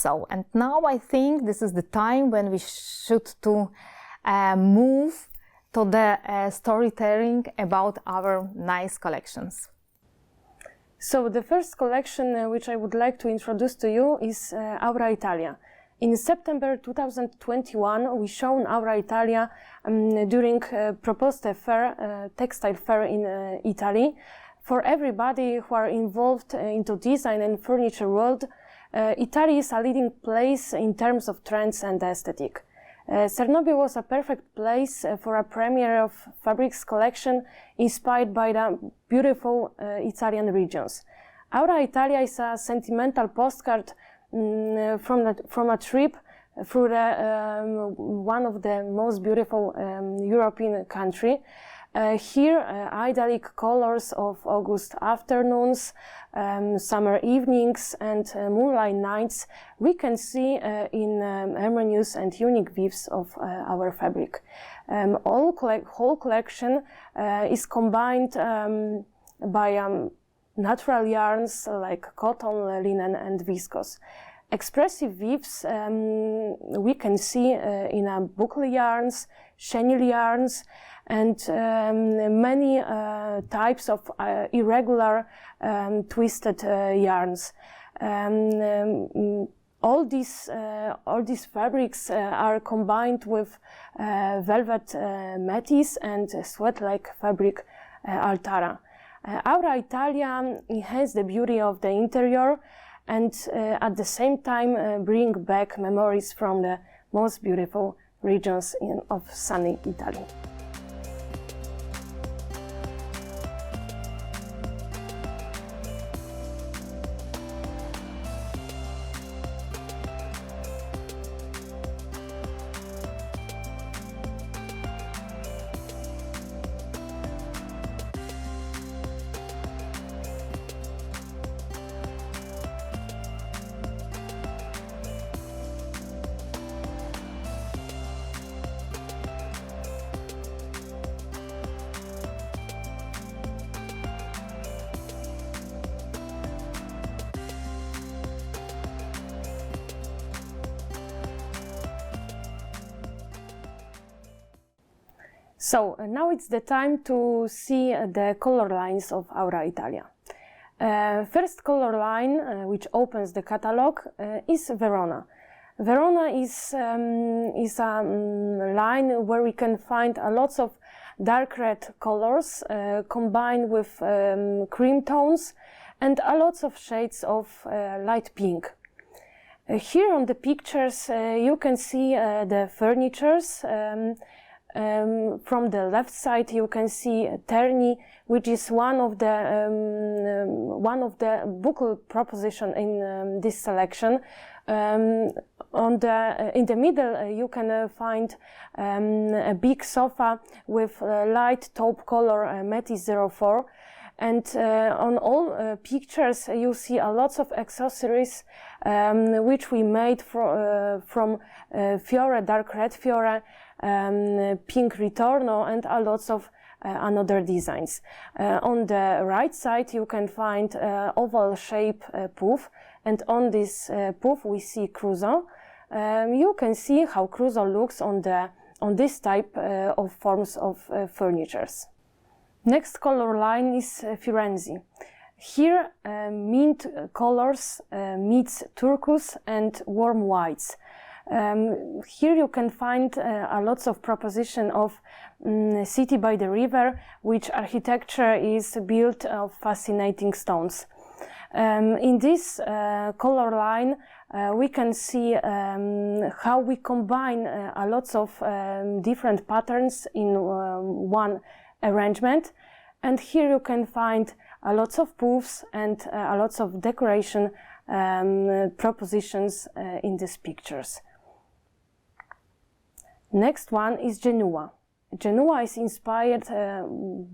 So, and now I think this is the time when we should to move to the storytelling about our nice collections. So the first collection which I would like to introduce to you is Aura Italia. In September 2021, we shown Aura Italia during Proposte Fair, textile fair in Italy. For everybody who are involved into design and furniture world, Italy is a leading place in terms of trends and aesthetic. Cernobbio was a perfect place for a premiere of fabrics collection inspired by the beautiful Italian regions. Aura Italia is a sentimental postcard from a trip through one of the most beautiful European country. Here, idyllic colors of August afternoons, summer evenings and moonlight nights we can see in harmonious and unique weaves of our fabric. Whole collection is combined by natural yarns like cotton, linen and viscose. Expressive weaves we can see in boucle yarns, chenille yarns, and many types of irregular twisted yarns. All these fabrics are combined with velvet metis and sweat-like fabric Altara. Aura Italia enhances the beauty of the interior and at the same time bring back memories from the most beautiful regions of sunny Italy. So now it's the time to see the color lines of Aura Italia. First color line which opens the catalog is Verona. Verona is a line where we can find a lots of dark red colors combined with cream tones and a lots of shades of light pink. Here on the pictures you can see the furnitures. From the left side you can see Terni, which is one of the buckle proposition in this selection. In the middle you can find a big sofa with light taupe color Metis 04. And on all pictures you see a lots of accessories which we made from Fiore, dark red Fiore, pink Ritorno and a lots of another designs. On the right side you can find oval shape puff, and on this puff we see Crusoe. You can see how Crusoe looks on this type of forms of furnitures. Next color line is Firenze. Here mint colors meets turquoise and warm whites. Here you can find a lots of proposition of city by the river, which architecture is built of fascinating stones. In this color line we can see how we combine a lots of different patterns in one arrangement, and here you can find a lots of puffs and a lots of decoration propositions in these pictures. Next one is Genoa. Genoa is inspired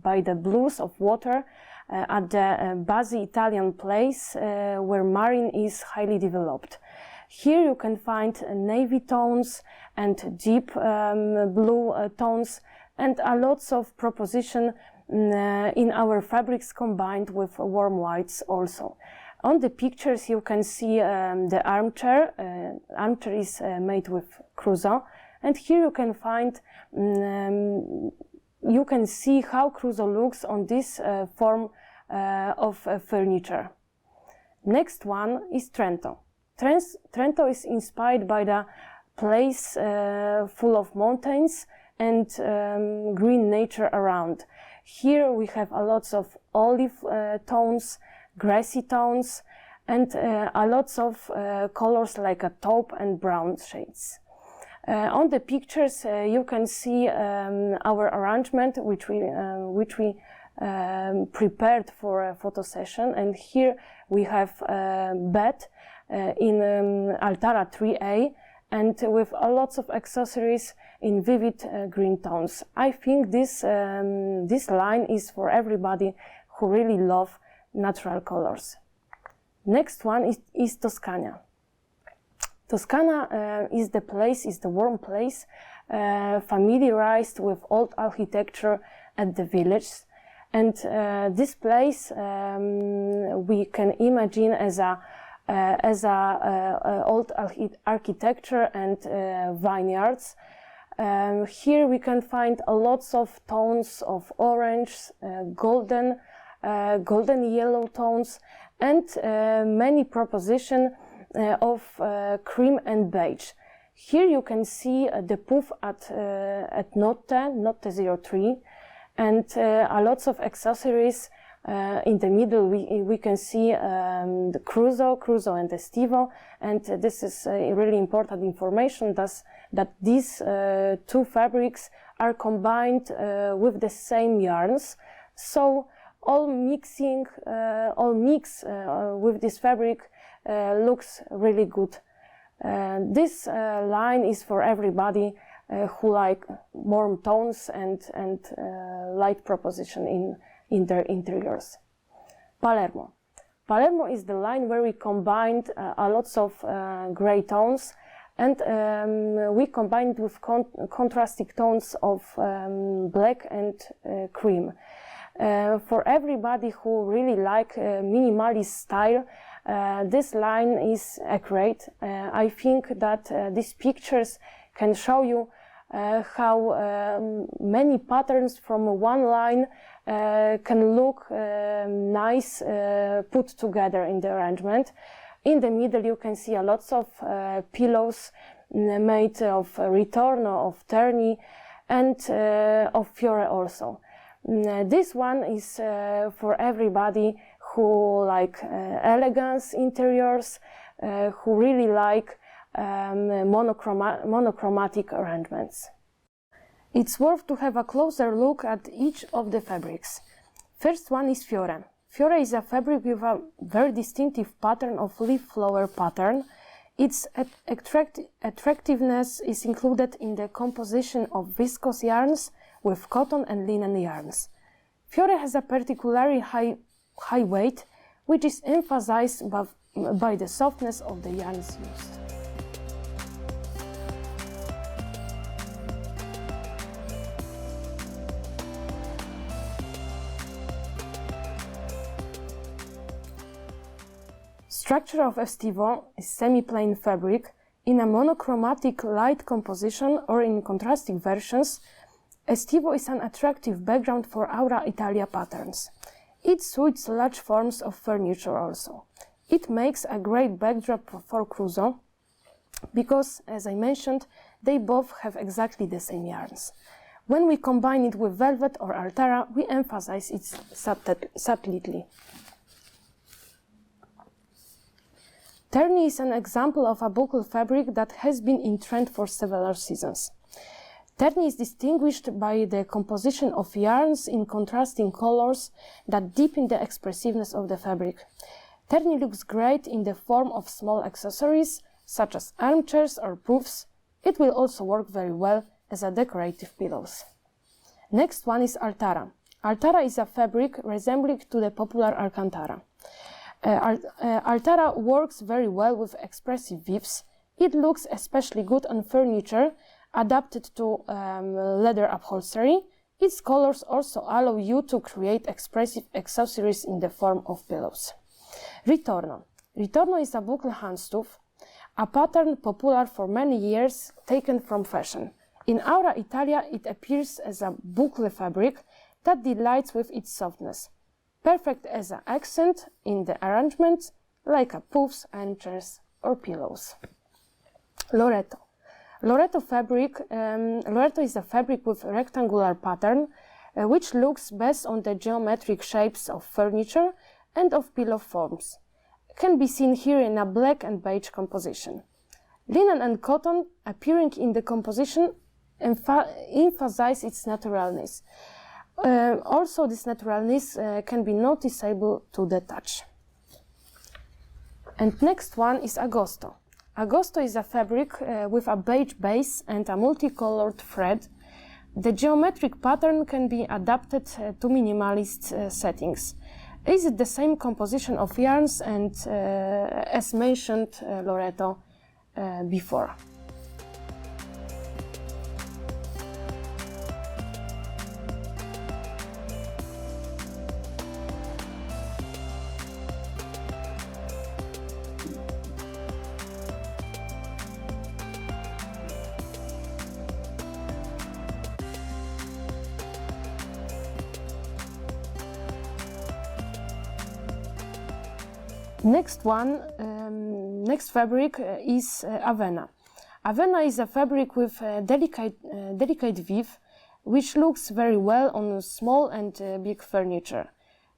by the blues of water at the Basi Italian place where marine is highly developed. Here you can find navy tones and deep blue tones and a lots of proposition in our fabrics combined with warm whites also. On the pictures you can see the armchair. Armchair is made with Crusoe, and here you can find, you can see how Crusoe looks on this form of furniture. Next one is Trento. Trento is inspired by the place full of mountains and green nature around. Here we have a lots of olive tones, grassy tones, and a lots of colors like a taupe and brown shades. On the pictures you can see our arrangement which we prepared for a photo session, and here we have a bed in Altara 3A and with lots of accessories in vivid green tones. I think this line is for everybody who really love natural colors. Next one is Toscana. Toscana is the warm place, familiarized with old architecture at the village. And this place we can imagine as a old architecture and vineyards. Here we can find lots of tones of orange, golden yellow tones, and many propositions of cream and beige. Here you can see the poof at Notte 03, and lots of accessories. In the middle we can see the Crusoe and Estivo, and this is really important information that these two fabrics are combined with the same yarns. So all mix with this fabric looks really good. This line is for everybody who like warm tones and light proposition in their interiors. Palermo. Palermo is the line where we combined lots of gray tones, and we combined with contrasting tones of black and cream. For everybody who really like minimalist style, this line is accurate. I think that these pictures can show you how many patterns from one line can look nice put together in the arrangement. In the middle you can see lots of pillows made of Ritorno, of Terni, and of Fiore also. This one is for everybody who like elegance interiors, who really like monochromatic arrangements. It's worth to have a closer look at each of the fabrics. First one is Fiore. Fiore is a fabric with a very distinctive pattern of leaf flower pattern. Its attractiveness is included in the composition of viscose yarns with cotton and linen yarns. Fiore has a particularly high weight, which is emphasized by the softness of the yarns used. Structure of Estivo is semi-plain fabric in a monochromatic light composition or in contrasting versions. Estivo is an attractive background for Aura Italia patterns. It suits large forms of furniture also. It makes a great backdrop for Crusoe because, as I mentioned, they both have exactly the same yarns. When we combine it with velvet or Altara, we emphasize its subtlety. Terni is an example of a buckle fabric that has been in trend for several seasons. Terni is distinguished by the composition of yarns in contrasting colors that deepen the expressiveness of the fabric. Terni looks great in the form of small accessories, such as armchairs or poofs. It will also work very well as a decorative pillows. Next one is Altara. Altara is a fabric resembling to the popular Alcantara. Altara works very well with expressive weaves. It looks especially good on furniture adapted to leather upholstery. Its colors also allow you to create expressive accessories in the form of pillows. Ritorno. Ritorno is a bucle handstoof, a pattern popular for many years, taken from fashion. In Aura Italia, it appears as a bucle fabric that delights with its softness, perfect as an accent in the arrangement, like a puffs, armchairs, or pillows. Loreto. Loreto is a fabric with a rectangular pattern, which looks best on the geometric shapes of furniture and of pillow forms. Can be seen here in a black and beige composition. Linen and cotton, appearing in the composition, emphasize its naturalness. Also, this naturalness can be noticeable to the touch. And next one is Agosto. Agosto is a fabric with a beige base and a multicolored thread. The geometric pattern can be adapted to minimalist settings. Is it the same composition of yarns and, as mentioned, Loreto before? Next fabric is Avena. Avena is a fabric with delicate weave, which looks very well on small and big furniture.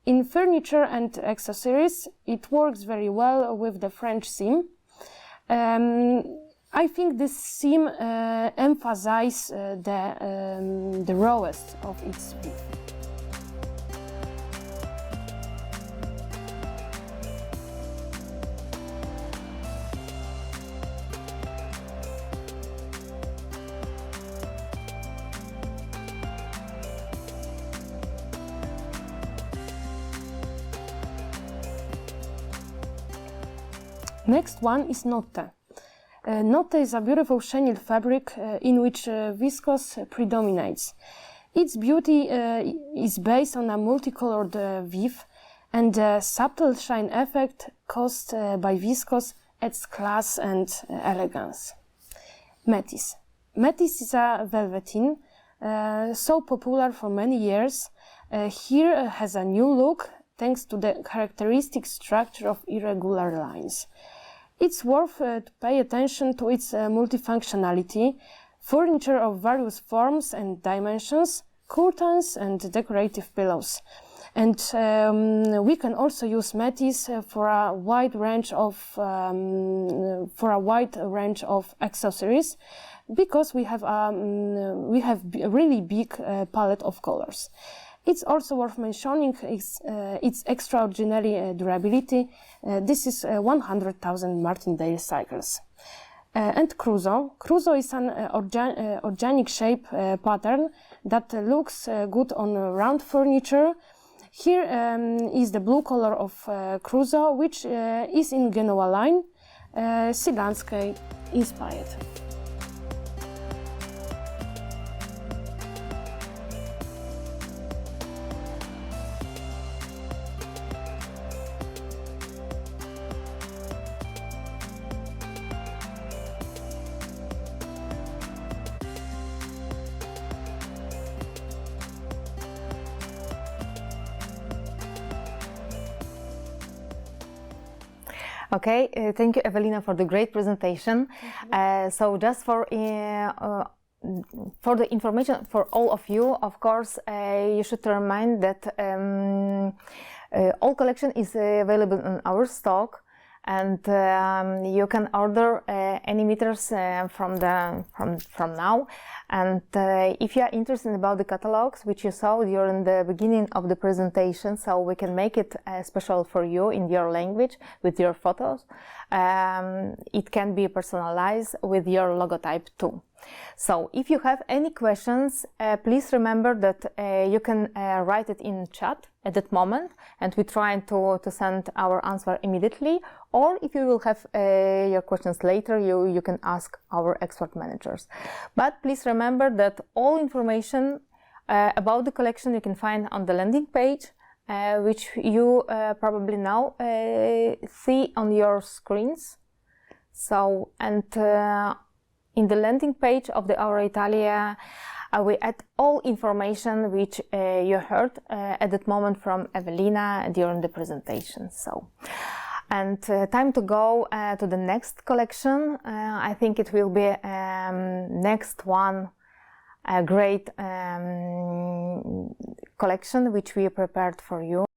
In furniture and accessories, it works very well with the French seam. I think this seam emphasizes the rawest of its weave. Next one is Notte. Notte is a beautiful chenille fabric in which viscose predominates. Its beauty is based on a multicolored weave, and the subtle shine effect caused by viscose adds class and elegance. Metis. Metis is a velveteen, so popular for many years. Here has a new look thanks to the characteristic structure of irregular lines. It's worth to pay attention to its multifunctionality, furniture of various forms and dimensions, curtains and decorative pillows. And we can also use Metis for a wide range of accessories, because we have a really big palette of colors. It's also worth mentioning its extraordinary durability. This is 100,000 martindale cycles. And Crusoe. Crusoe is an organic shape pattern that looks good on round furniture. Here is the blue color of Crusoe, which is in Genoa line, sea landscape inspired. Okay, thank you, Evelina, for the great presentation. So just for the information for all of you, of course, you should remind that all collection is available in our stock, and you can order any meters from now. And if you are interested about the catalogs, which you saw during the beginning of the presentation, so we can make it special for you in your language with your photos. It can be personalized with your logotype too. So if you have any questions, please remember that you can write it in chat at that moment, and we try to send our answer immediately. Or if you will have your questions later, you can ask our expert managers. But please remember that all information about the collection you can find on the landing page, which you probably now see on your screens. So, and in the landing page of the Aura Italia, we add all information which you heard at that moment from Ewelina during the presentation. So, and time to go to the next collection. I think it will be next one, a great collection which we prepared for you.